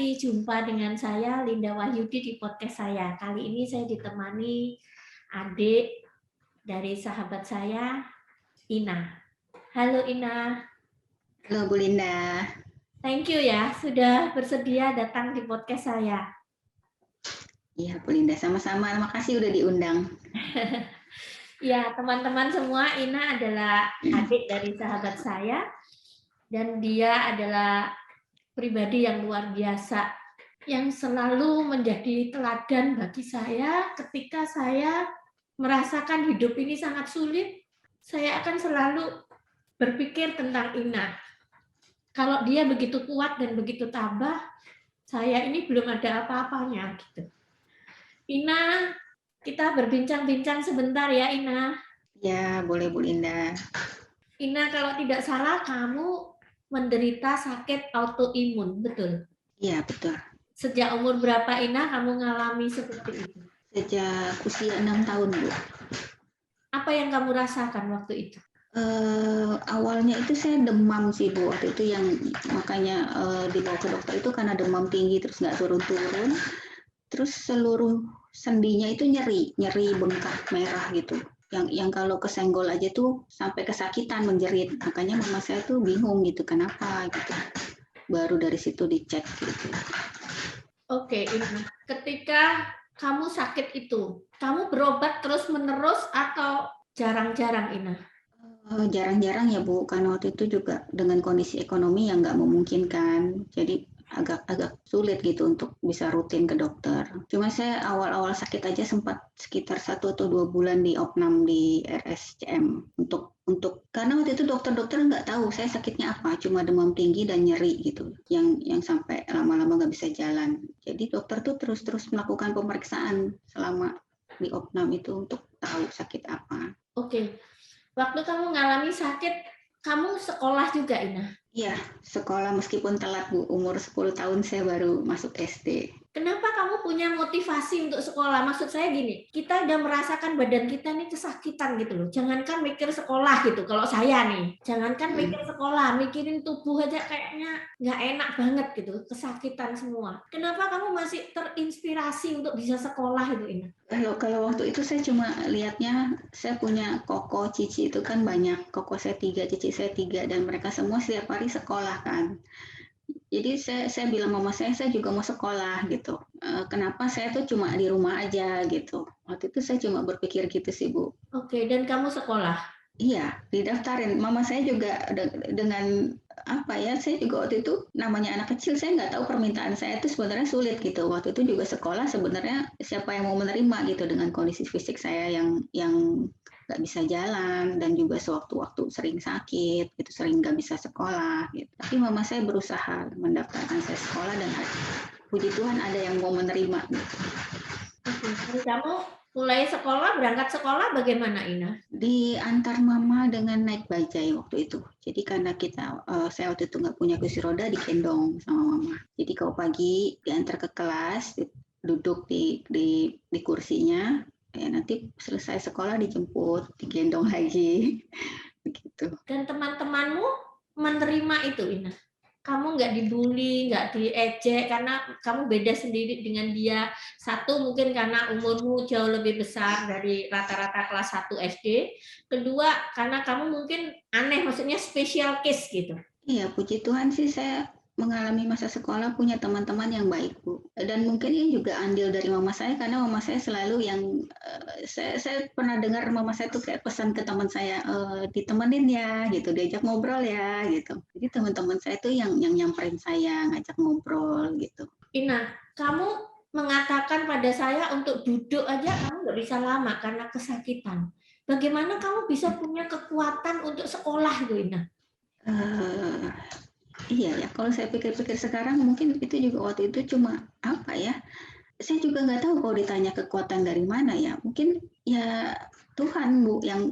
kembali jumpa dengan saya Linda Wahyudi di podcast saya. Kali ini saya ditemani adik dari sahabat saya, Ina. Halo Ina. Halo Bu Linda. Thank you ya sudah bersedia datang di podcast saya. Iya Bu Linda, sama-sama. Makasih udah diundang. Ya teman-teman semua, Ina adalah adik dari sahabat saya dan dia adalah pribadi yang luar biasa yang selalu menjadi teladan bagi saya ketika saya merasakan hidup ini sangat sulit. Saya akan selalu berpikir tentang Ina. Kalau dia begitu kuat dan begitu tabah, saya ini belum ada apa-apanya gitu. Ina, kita berbincang-bincang sebentar ya Ina. Ya, boleh Bu Linda. Ina, kalau tidak salah kamu menderita sakit autoimun, betul? Iya, betul. Sejak umur berapa Ina kamu mengalami seperti itu? Sejak usia 6 tahun, Bu. Apa yang kamu rasakan waktu itu? Awalnya itu saya demam sih, Bu. Waktu itu yang makanya dibawa ke dokter itu karena demam tinggi terus nggak turun-turun. Terus seluruh sendinya itu nyeri bengkak merah gitu. Yang kalau kesenggol aja tuh sampai kesakitan menjerit. Makanya mama saya tuh bingung gitu, kenapa gitu. Baru dari situ dicek gitu. Oke, Ina. Ketika kamu sakit itu, kamu berobat terus-menerus atau jarang-jarang, Ina? Jarang-jarang ya Bu, karena waktu itu juga dengan kondisi ekonomi yang nggak memungkinkan. Jadi agak sulit gitu untuk bisa rutin ke dokter. Cuma saya awal-awal sakit aja sempat sekitar 1 atau 2 bulan di opnam di RSCM untuk karena waktu itu dokter-dokter nggak tahu saya sakitnya apa, cuma demam tinggi dan nyeri gitu, yang sampai lama-lama nggak bisa jalan. Jadi dokter tuh terus melakukan pemeriksaan selama di opnam itu untuk tahu sakit apa. Oke. Waktu kamu mengalami sakit, kamu sekolah juga, Ina? Iya, sekolah meskipun telat Bu, umur 10 tahun saya baru masuk SD. Kenapa kamu punya motivasi untuk sekolah? Maksud saya gini, kita udah merasakan badan kita nih kesakitan gitu loh. Jangankan mikir sekolah gitu, kalau saya nih. Jangankan mikir sekolah, mikirin tubuh aja kayaknya nggak enak banget gitu, kesakitan semua. Kenapa kamu masih terinspirasi untuk bisa sekolah itu, Ina? Kalau waktu itu saya cuma lihatnya, saya punya koko, cici itu kan banyak. Koko saya 3, cici saya 3, dan mereka semua setiap hari sekolah kan. Jadi saya bilang mama saya juga mau sekolah gitu. Kenapa saya tuh cuma di rumah aja gitu. Waktu itu saya cuma berpikir gitu sih Bu. Oke, dan kamu sekolah? Iya, didaftarin. Mama saya juga dengan apa ya, saya juga waktu itu namanya anak kecil, saya nggak tahu permintaan saya itu sebenarnya sulit gitu. Waktu itu juga sekolah sebenarnya siapa yang mau menerima gitu dengan kondisi fisik saya yang nggak bisa jalan dan juga sewaktu-waktu sering sakit, gitu, sering nggak bisa sekolah. Gitu. Tapi mama saya berusaha mendaftarkan saya sekolah dan puji Tuhan ada yang mau menerima. Gitu. Oke, kamu mulai sekolah, berangkat sekolah bagaimana, Ina? Diantar mama dengan naik bajai waktu itu. Jadi karena saya waktu itu nggak punya kursi roda, digendong sama mama. Jadi kalau pagi diantar ke kelas, duduk di kursinya, ya nanti selesai sekolah dijemput, digendong lagi, begitu. Dan teman-temanmu menerima itu, Ina? Kamu nggak dibully, nggak diejek karena kamu beda sendiri dengan dia. Satu, mungkin karena umurmu jauh lebih besar dari rata-rata kelas 1 SD. Kedua, karena kamu mungkin aneh, maksudnya special case gitu. Iya, puji Tuhan sih saya mengalami masa sekolah punya teman-teman yang baik, Bu. Dan mungkin ini juga andil dari mama saya karena mama saya selalu yang saya pernah dengar mama saya tuh kayak pesan ke teman saya, ditemenin ya gitu, diajak ngobrol ya gitu. Jadi teman-teman saya tuh yang nyamperin saya, ngajak ngobrol gitu. Ina, kamu mengatakan pada saya untuk duduk aja kamu nggak bisa lama karena kesakitan. Bagaimana kamu bisa punya kekuatan untuk sekolah, Ina? Iya ya, kalau saya pikir-pikir sekarang mungkin itu juga waktu itu cuma apa ya, saya juga nggak tahu kalau ditanya kekuatan dari mana ya. Mungkin ya Tuhan Bu yang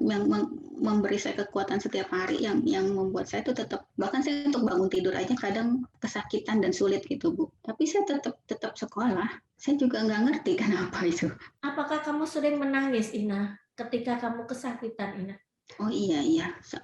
memberi saya kekuatan setiap hari yang membuat saya tuh tetap, bahkan saya untuk bangun tidur aja kadang kesakitan dan sulit gitu Bu. Tapi saya tetap sekolah. Saya juga nggak ngerti kenapa itu. Apakah kamu sering menangis, Ina, ketika kamu kesakitan, Ina? Oh iya,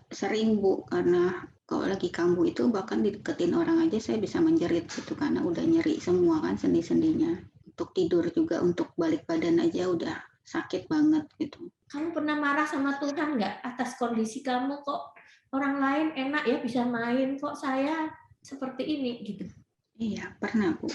sering Bu, karena kalau lagi kambuh itu bahkan dideketin orang aja saya bisa menjerit gitu karena udah nyeri semua kan sendi-sendinya. Untuk tidur juga, untuk balik badan aja udah sakit banget gitu. Kamu pernah marah sama Tuhan nggak atas kondisi kamu, kok orang lain enak ya bisa main, kok saya seperti ini gitu? Iya, pernah Bu.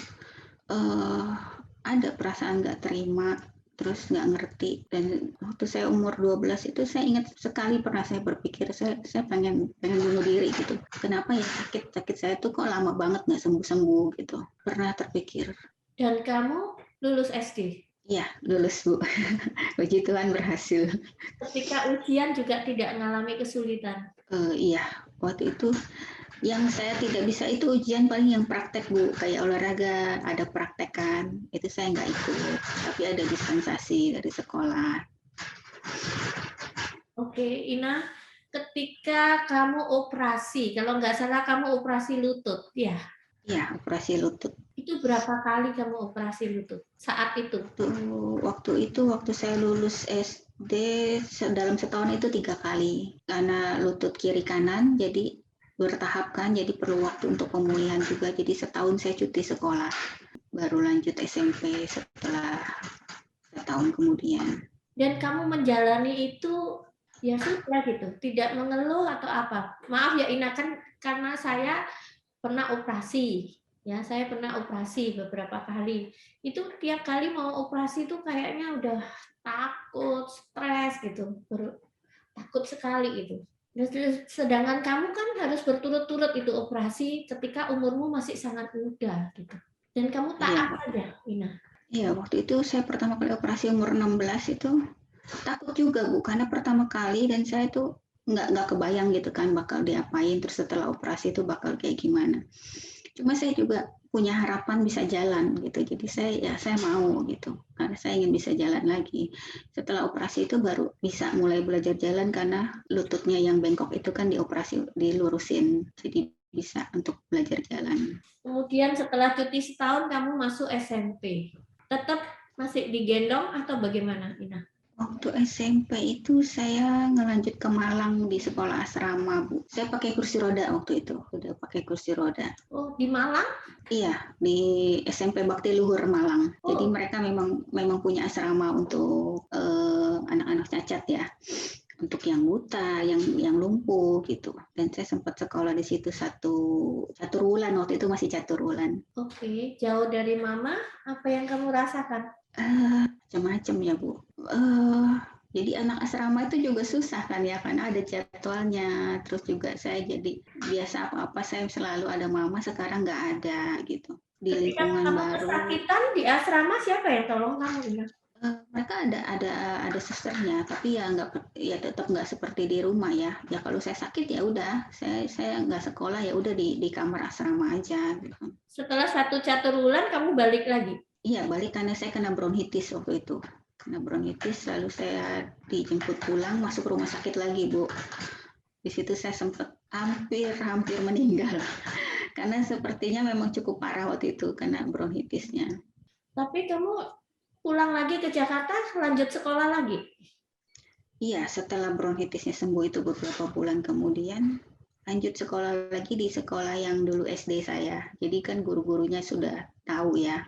Ada perasaan nggak terima, terus nggak ngerti. Dan waktu saya umur 12 itu saya ingat sekali pernah saya berpikir saya pengen bunuh diri gitu. Kenapa ya sakit saya tuh kok lama banget nggak sembuh-sembuh gitu. Pernah terpikir. Dan kamu lulus SD? Iya, lulus Bu. Puji Tuhan berhasil. Ketika ujian juga tidak mengalami kesulitan? Iya, waktu itu yang saya tidak bisa itu ujian paling yang praktek Bu, kayak olahraga ada praktekan, itu saya nggak ikut, tapi ada dispensasi dari sekolah. Oke, Ina, ketika kamu operasi, kalau nggak salah kamu operasi lutut, ya? Iya, operasi lutut. Itu berapa kali kamu operasi lutut saat itu? Waktu saya lulus SD dalam setahun itu 3 kali, karena lutut kiri kanan jadi bertahap kan, jadi perlu waktu untuk pemulihan juga, jadi setahun saya cuti sekolah, baru lanjut SMP setelah setahun kemudian. Dan kamu menjalani itu ya sudah gitu, tidak mengeluh atau apa? Maaf ya Ina, kan karena saya pernah operasi, ya saya pernah operasi beberapa kali. Itu tiap kali mau operasi itu kayaknya udah takut, stres gitu, takut sekali gitu. Sedangkan kamu kan harus berturut-turut itu operasi ketika umurmu masih sangat muda gitu. Dan kamu taat saja, Ina. Iya, waktu itu saya pertama kali operasi umur 16 itu takut juga Bu, karena pertama kali dan saya tuh nggak kebayang gitu kan bakal diapain, terus setelah operasi itu bakal kayak gimana. Cuma saya juga punya harapan bisa jalan gitu, jadi saya mau gitu, karena saya ingin bisa jalan lagi. Setelah operasi itu baru bisa mulai belajar jalan karena lututnya yang bengkok itu kan dioperasi, dilurusin, jadi bisa untuk belajar jalan. Kemudian setelah cuti setahun kamu masuk SMP. Tetap masih digendong atau bagaimana, Ina? Waktu SMP itu saya ngelanjut ke Malang di sekolah asrama, Bu. Saya pakai kursi roda waktu itu, udah pakai kursi roda. Oh, di Malang? Iya, di SMP Bakti Luhur Malang. Oh. Jadi mereka memang punya asrama untuk anak-anak cacat ya, untuk yang buta, yang lumpuh gitu. Dan saya sempat sekolah di situ catur wulan, waktu itu masih catur wulan. Oke, jauh dari mama, apa yang kamu rasakan? Macam-macam ya Bu. Jadi anak asrama itu juga susah kan ya, karena ada jadwalnya. Terus juga saya jadi biasa apa-apa saya selalu ada mama, sekarang nggak ada gitu. Di Ketika lingkungan kamu baru. kesakitan di asrama siapa yang tolong kamu, Ina? Mereka ada susternya, tapi ya tetap nggak seperti di rumah ya. Ya kalau saya sakit ya udah, saya nggak sekolah ya udah di kamar asrama aja. Gitu. Setelah 1 catur wulan kamu balik lagi? Iya, balik karena saya kena bronkitis waktu itu. Kena bronkitis, lalu saya dijemput pulang, masuk rumah sakit lagi, Bu. Di situ saya sempat hampir meninggal. Karena sepertinya memang cukup parah waktu itu kena bronkitisnya. Tapi kamu pulang lagi ke Jakarta, lanjut sekolah lagi? Iya, setelah bronkitisnya sembuh itu beberapa bulan kemudian, lanjut sekolah lagi di sekolah yang dulu SD saya. Jadi kan guru-gurunya sudah tahu ya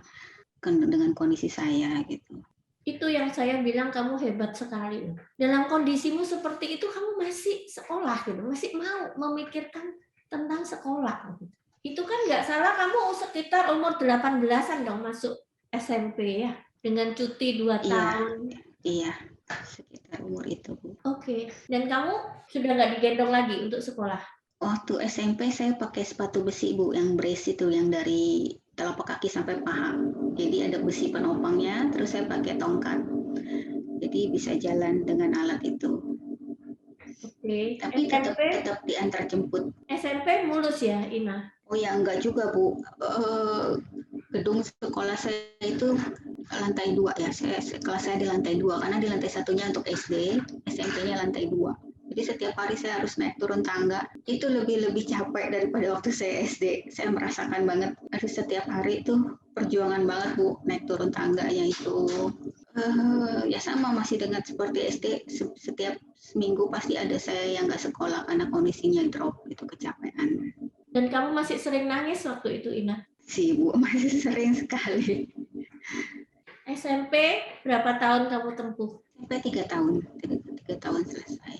dengan kondisi saya gitu. Itu yang saya bilang kamu hebat sekali. Dalam kondisimu seperti itu kamu masih sekolah gitu, masih mau memikirkan tentang sekolah. Itu kan nggak salah, kamu sekitar umur 18-an dong masuk SMP ya, dengan cuti 2 tahun. Iya, sekitar umur itu, Bu. Oke, dan kamu sudah nggak digendong lagi untuk sekolah? Waktu SMP saya pakai sepatu besi, Bu, yang brace itu, yang dari telapak kaki sampai paha. Jadi ada besi penopangnya, terus saya pakai tongkat. Jadi bisa jalan dengan alat itu. Oke. Tapi tetap diantar jemput. SMP mulus ya, Ina? Oh ya, enggak juga, Bu. Gedung sekolah saya itu lantai 2 ya. Kelas saya di lantai 2, karena di lantai 1-nya untuk SD, SMP-nya lantai 2. Jadi setiap hari saya harus naik turun tangga. Itu lebih capek daripada waktu saya SD. Saya merasakan banget harus setiap hari itu perjuangan banget, Bu, naik turun tangganya itu. Ya sama, masih dengan seperti SD, setiap seminggu pasti ada saya yang nggak sekolah karena kondisinya drop, itu kecapean. Dan kamu masih sering nangis waktu itu, Ina? Si Bu masih sering sekali. SMP berapa tahun kamu tempuh? Sampai 3 tahun, 3 tahun selesai.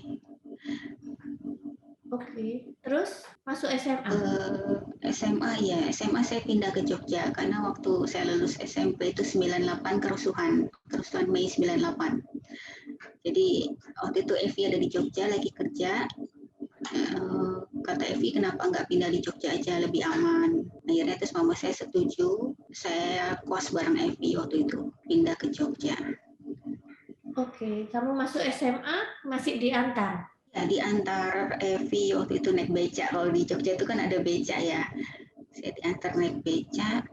Oke, terus masuk SMA? SMA ya, SMA saya pindah ke Jogja karena waktu saya lulus SMP itu 98 kerusuhan Mei 98. Jadi waktu itu Evi ada di Jogja lagi kerja. Kata Evi kenapa nggak pindah di Jogja aja lebih aman. Akhirnya terus mama saya setuju, saya kos bareng Evi waktu itu pindah ke Jogja. Oke, kamu masuk SMA masih diantar? Ya, diantar Evi waktu itu naik beca. Kalau di Jogja itu kan ada beca ya. Saya diantar naik beca.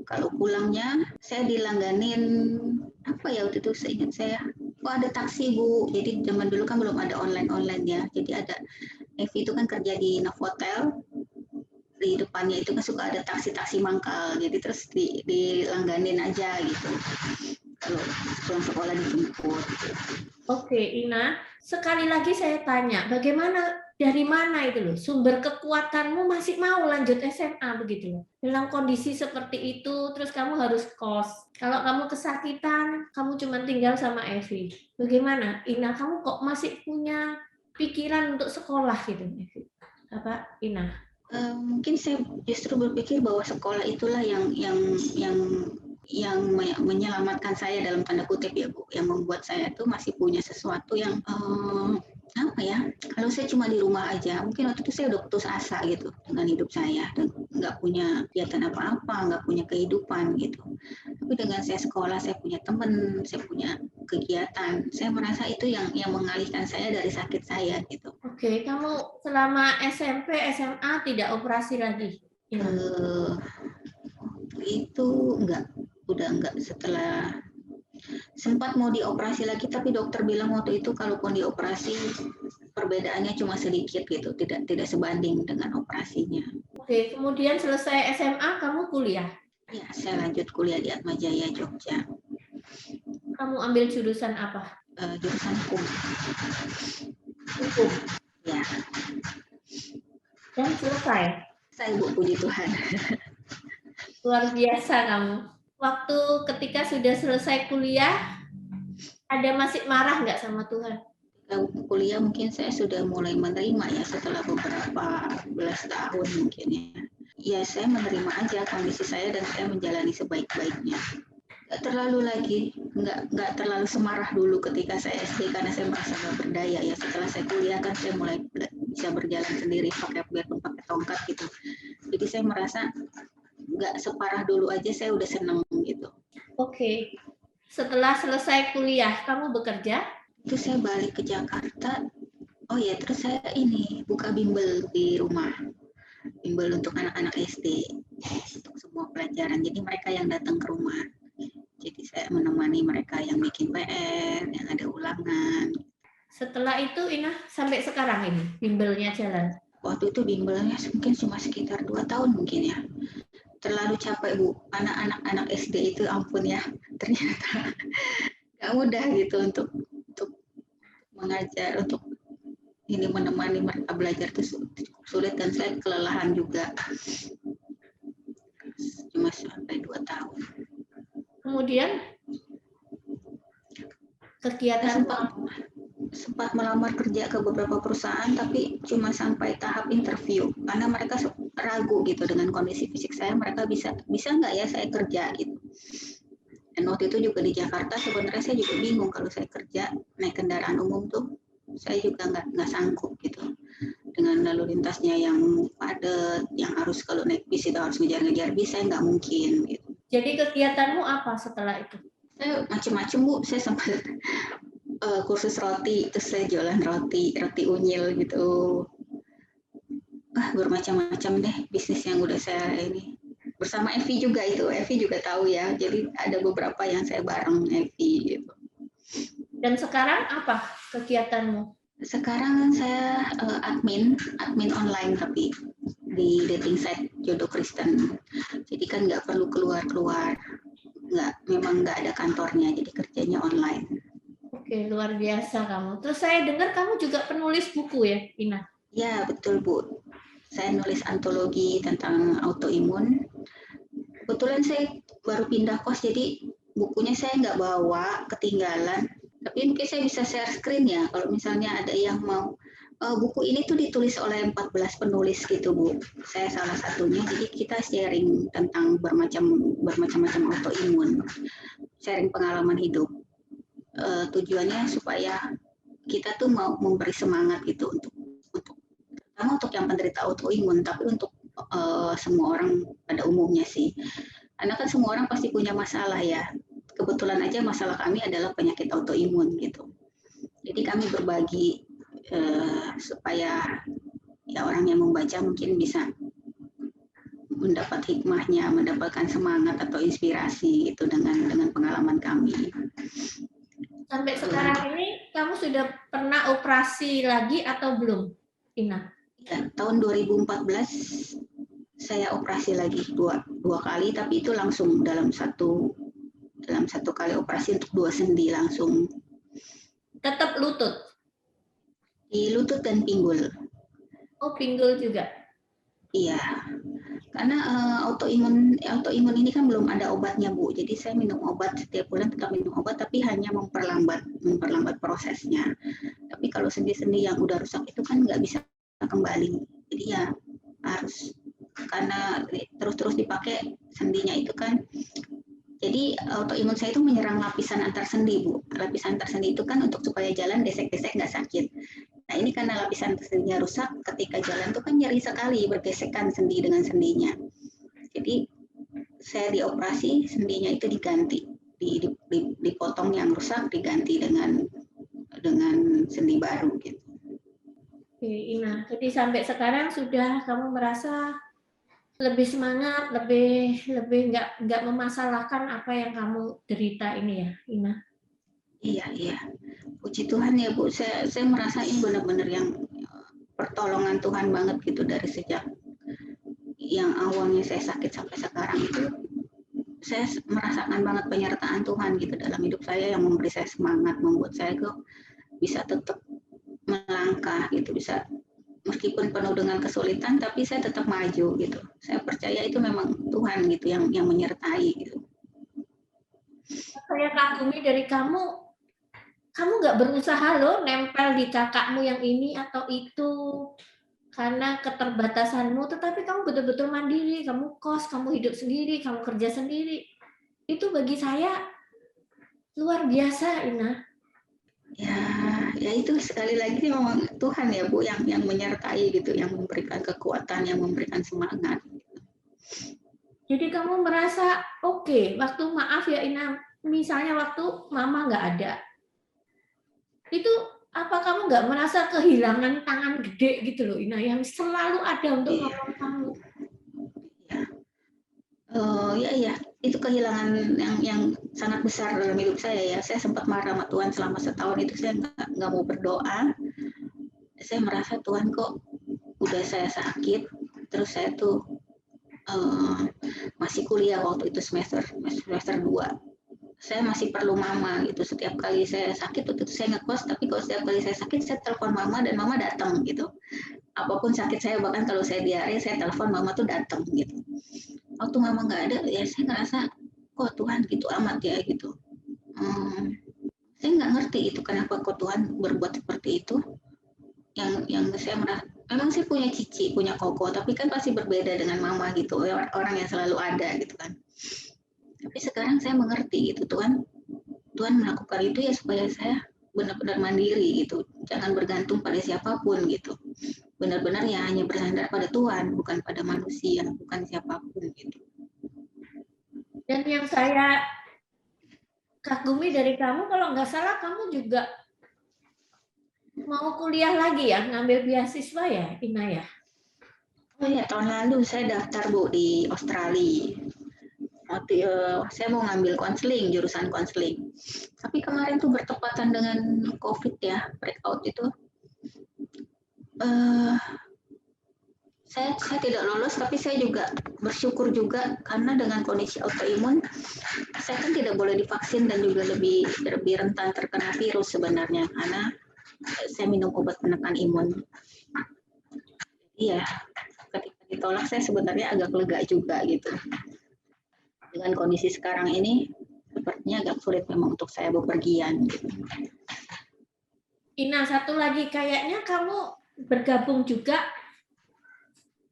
Kalau pulangnya saya dilangganin apa ya waktu itu saya ingat saya. Oh ada taksi Bu. Jadi zaman dulu kan belum ada online ya. Jadi ada Evi itu kan kerja di Novotel. Di depannya itu kan suka ada taksi mangkal. Jadi terus dilangganin aja gitu. Kalau pulang sekolah dijemput. Oke, Ina, sekali lagi saya tanya, bagaimana, dari mana itu loh, sumber kekuatanmu masih mau lanjut SMA begitu loh. Dalam kondisi seperti itu, terus kamu harus kos. Kalau kamu kesakitan, kamu cuma tinggal sama Evi. Bagaimana, Ina, kamu kok masih punya pikiran untuk sekolah gitu, Evi? Apa, Ina? Mungkin saya justru berpikir bahwa sekolah itulah yang menyelamatkan saya dalam tanda kutip ya Bu, yang membuat saya tuh masih punya sesuatu yang apa ya, kalau saya cuma di rumah aja, mungkin waktu itu saya udah putus asa gitu dengan hidup saya dan nggak punya kegiatan apa-apa, nggak punya kehidupan gitu. Tapi dengan saya sekolah, saya punya teman, saya punya kegiatan, saya merasa itu yang mengalihkan saya dari sakit saya gitu. Oke, kamu selama SMP, SMA tidak operasi lagi? Ina? Itu udah enggak, setelah sempat mau dioperasi lagi tapi dokter bilang waktu itu kalaupun dioperasi perbedaannya cuma sedikit gitu, tidak sebanding dengan operasinya. Oke, kemudian selesai SMA kamu kuliah? Ya, saya lanjut kuliah di Atmajaya Jogja. Kamu ambil jurusan apa? Jurusan hukum. Hukum. Ya. Dan selesai? Saya Bu, puji Tuhan. Luar biasa kamu. Waktu ketika sudah selesai kuliah, ada masih marah nggak sama Tuhan? Kuliah mungkin saya sudah mulai menerima ya setelah beberapa belas tahun mungkin ya. Ya saya menerima aja kondisi saya dan saya menjalani sebaik-baiknya. Nggak terlalu lagi, nggak terlalu semarah dulu ketika saya SD karena saya merasa nggak berdaya ya. Setelah saya kuliah kan saya mulai bisa berjalan sendiri pakai tongkat gitu. Jadi saya merasa nggak separah dulu aja, saya udah seneng gitu. Oke. Setelah selesai kuliah, kamu bekerja? Itu saya balik ke Jakarta. Oh ya, terus saya ini buka bimbel di rumah. Bimbel untuk anak-anak SD untuk semua pelajaran. Jadi mereka yang datang ke rumah. Jadi saya menemani mereka yang bikin PR, yang ada ulangan. Setelah itu, Ina, sampai sekarang ini bimbelnya jalan? Waktu itu bimbelnya mungkin cuma sekitar 2 tahun mungkin ya. Terlalu capek Bu, anak-anak SD itu ampun ya, ternyata nggak mudah gitu untuk mengajar, untuk ini menemani mereka belajar itu sulit dan saya kelelahan juga. Cuma sampai 2 tahun. Kemudian kegiatan sempat melamar kerja ke beberapa perusahaan tapi cuma sampai tahap interview karena mereka ragu gitu dengan kondisi fisik saya, mereka bisa nggak ya saya kerja gitu. Dan waktu itu juga di Jakarta sebenarnya saya juga bingung kalau saya kerja naik kendaraan umum tuh saya juga nggak sanggup gitu dengan lalu lintasnya yang padat, yang harus kalau naik bis itu harus ngejar-ngejar bis, saya nggak mungkin gitu. Jadi kegiatanmu apa setelah itu? Saya macam-macam Bu, saya sempat kursus roti, terus saya jualan roti unyil gitu. Bermacam-macam deh bisnis yang udah saya ini. Bersama Evi juga itu, Evi juga tahu ya. Jadi ada beberapa yang saya bareng Evi gitu. Dan sekarang apa kegiatanmu? Sekarang saya admin online tapi di dating site Jodoh Kristen. Jadi kan nggak perlu keluar-keluar. memang nggak ada kantornya, jadi kerjanya online. Oke, luar biasa kamu. Terus saya dengar kamu juga penulis buku ya, Ina? Ya, betul Bu. Saya nulis antologi tentang autoimun. Kebetulan saya baru pindah kos, jadi bukunya saya nggak bawa, ketinggalan. Tapi mungkin saya bisa share screen ya, kalau misalnya ada yang mau. Buku ini tuh ditulis oleh 14 penulis gitu Bu. Saya salah satunya, jadi kita sharing tentang bermacam-macam autoimun, sharing pengalaman hidup. Tujuannya supaya kita tuh mau memberi semangat gitu terutama untuk yang penderita autoimun, tapi untuk semua orang pada umumnya sih. Karena kan semua orang pasti punya masalah ya. Kebetulan aja masalah kami adalah penyakit autoimun gitu. Jadi kami berbagi supaya ya orang yang membaca mungkin bisa mendapat hikmahnya, mendapatkan semangat atau inspirasi itu dengan pengalaman kami. Sampai sekarang ini kamu sudah pernah operasi lagi atau belum, Ina? Ya, tahun 2014 saya operasi lagi dua kali, tapi itu langsung dalam satu kali operasi untuk 2 sendi langsung. Tetap lutut? Di lutut dan pinggul. Oh, pinggul juga? Iya, karena autoimun ini kan belum ada obatnya Bu, jadi saya minum obat setiap bulan, tetap minum obat, tapi hanya memperlambat prosesnya. Tapi kalau sendi-sendi yang udah rusak itu kan nggak bisa kembali, jadi ya harus, karena terus dipakai sendinya itu kan. Jadi autoimun saya itu menyerang lapisan antar sendi Bu. Lapisan antar sendi itu kan untuk supaya jalan desek-desek nggak sakit. Nah ini karena lapisan sendinya rusak, ketika jalan itu kan nyeri sekali, bergesekan sendi dengan sendinya. Jadi saya dioperasi, sendinya itu diganti, dipotong yang rusak, diganti dengan sendi baru gitu. Oke, Ina. Jadi sampai sekarang sudah kamu merasa lebih semangat, lebih nggak memasalahkan apa yang kamu derita ini ya, Ina? Iya. Puji Tuhan ya Bu, saya merasa ini benar-benar yang pertolongan Tuhan banget gitu, dari sejak yang awalnya saya sakit sampai sekarang itu saya merasakan banget penyertaan Tuhan gitu dalam hidup saya, yang memberi saya semangat, membuat saya kok bisa tetap melangkah gitu, bisa meskipun penuh dengan kesulitan tapi saya tetap maju gitu. Saya percaya itu memang Tuhan gitu yang menyertai gitu. Saya kagumi dari kamu nggak berusaha loh nempel di kakakmu yang ini atau itu karena keterbatasanmu, tetapi kamu betul-betul mandiri, kamu kos, kamu hidup sendiri, kamu kerja sendiri. Itu bagi saya luar biasa, Ina. Ya itu sekali lagi memang Tuhan ya Bu yang menyertai gitu, yang memberikan kekuatan, yang memberikan semangat. Jadi kamu merasa oke, waktu maaf ya Ina, misalnya waktu mama nggak ada, itu apa kamu nggak merasa kehilangan tangan gede gitu loh Ina, yang selalu ada untuk nolong kamu? Ya, itu kehilangan yang sangat besar dalam hidup saya ya. Saya sempat marah sama Tuhan selama setahun itu, saya nggak mau berdoa. Saya merasa Tuhan kok udah saya sakit, terus saya tuh masih kuliah waktu itu semester 2. Saya masih perlu mama gitu. Setiap kali saya sakit, waktu itu saya ngekos, tapi kalau setiap kali saya sakit saya telepon mama dan mama datang gitu. Apapun sakit saya, bahkan kalau saya diare saya telepon mama tuh datang gitu. Waktu mama nggak ada ya saya ngerasa kok Tuhan gitu amat ya gitu. Saya nggak ngerti itu kenapa kok Tuhan berbuat seperti itu. Yang saya merasa, memang saya punya cici, punya koko, tapi kan pasti berbeda dengan mama gitu, orang yang selalu ada gitu kan. Tapi sekarang saya mengerti gitu, Tuhan melakukan itu ya supaya saya benar-benar mandiri gitu, jangan bergantung pada siapapun gitu. Benar-benar ya hanya bersandar pada Tuhan, bukan pada manusia, bukan siapapun gitu. Dan yang saya kagumi dari kamu, kalau nggak salah kamu juga mau kuliah lagi ya, ngambil beasiswa ya, Ina ya? Oh ya, tahun lalu saya daftar Bu di Australia. Saya mau ngambil konseling, jurusan konseling. Tapi kemarin tuh bertepatan dengan COVID ya, breakout itu. Saya saya tidak lolos, tapi saya juga bersyukur juga karena dengan kondisi autoimun saya kan tidak boleh divaksin dan juga lebih rentan terkena virus sebenarnya karena saya minum obat penekan imun. Iya, ketika ditolak saya sebenarnya agak lega juga gitu. Dengan kondisi sekarang ini sepertinya agak sulit memang untuk saya bepergian. Gitu. Ina, satu lagi, kayaknya kamu bergabung juga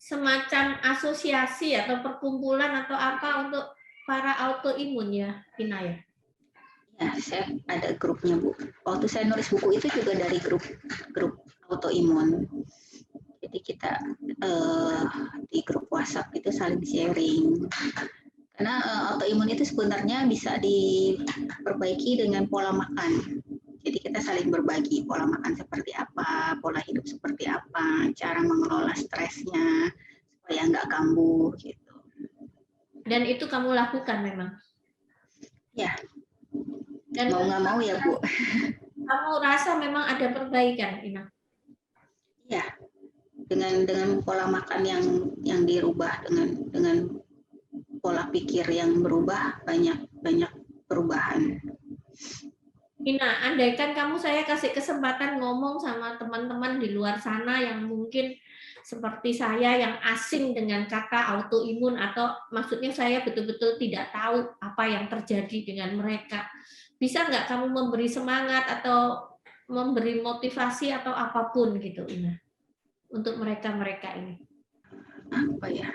semacam asosiasi atau perkumpulan atau apa untuk para autoimun ya, Ina ya? Ya, saya ada grupnya, Bu. Waktu saya nulis buku itu juga dari grup autoimun. Jadi kita di grup WhatsApp itu saling sharing. Karena autoimun itu sebenarnya bisa diperbaiki dengan pola makan. Jadi kita saling berbagi pola makan seperti apa, pola hidup seperti apa, cara mengelola stresnya supaya nggak kambuh gitu. Dan itu kamu lakukan memang? Ya. Dan mau nggak mau ya, Bu. Kamu rasa memang ada perbaikan, Ina? Ya, dengan pola makan yang dirubah, dengan pola pikir yang berubah, banyak perubahan. Ina, andaikan saya kasih kesempatan ngomong sama teman-teman di luar sana yang mungkin seperti saya yang asing dengan kata autoimun, atau maksudnya saya betul-betul tidak tahu apa yang terjadi dengan mereka. Bisa nggak kamu memberi semangat atau memberi motivasi atau apapun gitu, Ina, untuk mereka-mereka ini? Apa ya?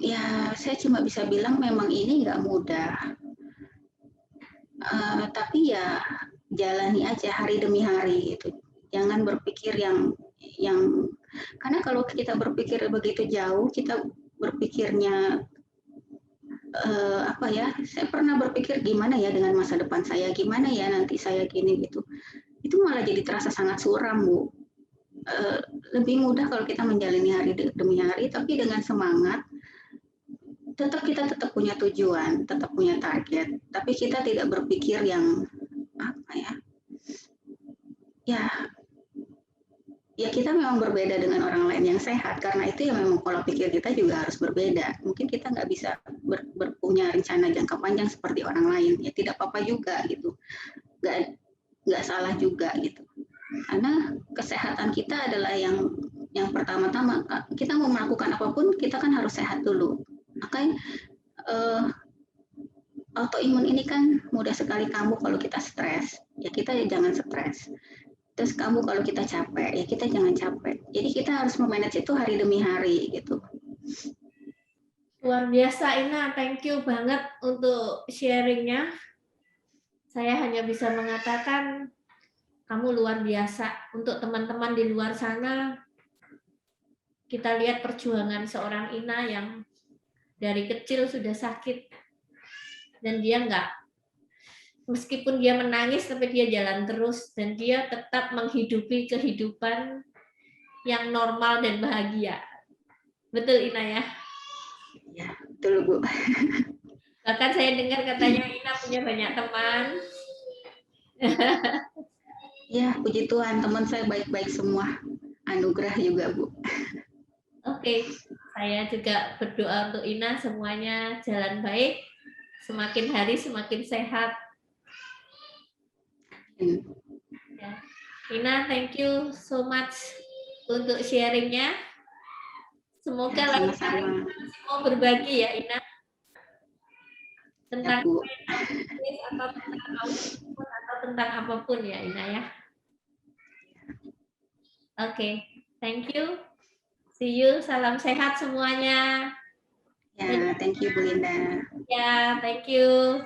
Ya, saya cuma bisa bilang memang ini nggak mudah. Tapi ya jalani aja hari demi hari gitu. Jangan berpikir yang karena kalau kita berpikir begitu jauh, kita berpikirnya apa ya? Saya pernah berpikir gimana ya dengan masa depan saya, gimana ya nanti saya gini gitu. Itu malah jadi terasa sangat suram, Bu. Lebih mudah kalau kita menjalani hari demi hari, tapi dengan semangat. Kita tetap punya tujuan, tetap punya target, tapi kita tidak berpikir yang apa ya? Ya kita memang berbeda dengan orang lain yang sehat, karena itu ya memang pola pikir kita juga harus berbeda. Mungkin kita nggak bisa punya rencana jangka panjang seperti orang lain, ya tidak apa-apa juga gitu, nggak salah juga gitu. Karena kesehatan kita adalah yang pertama-tama. Kita mau melakukan apapun, kita kan harus sehat dulu. Makanya autoimun ini kan mudah sekali kambuh kalau kita stres. Ya kita jangan stres. Terus kambuh kalau kita capek, ya kita jangan capek. Jadi kita harus memanage itu hari demi hari gitu. Luar biasa, Ina. Thank you banget untuk sharingnya. Saya hanya bisa mengatakan kamu luar biasa. Untuk teman-teman di luar sana, kita lihat perjuangan seorang Ina yang dari kecil sudah sakit. Dan dia meskipun dia menangis, tapi dia jalan terus. Dan dia tetap menghidupi kehidupan yang normal dan bahagia. Betul, Ina ya? Ya, betul, Bu. Bahkan saya dengar katanya Ina punya banyak teman. Ya, puji Tuhan, teman saya baik-baik semua. Anugerah juga, Bu. Oke, saya juga berdoa untuk Ina semuanya jalan baik, semakin hari semakin sehat. Ya. Ina, thank you so much untuk sharingnya. Semoga ya, lain kali masih mau berbagi ya, Ina, tentang atau tentang apapun ya, Ina ya. Oke, thank you. See you, salam sehat semuanya. Ya, thank you Bu Linda. Ya, thank you.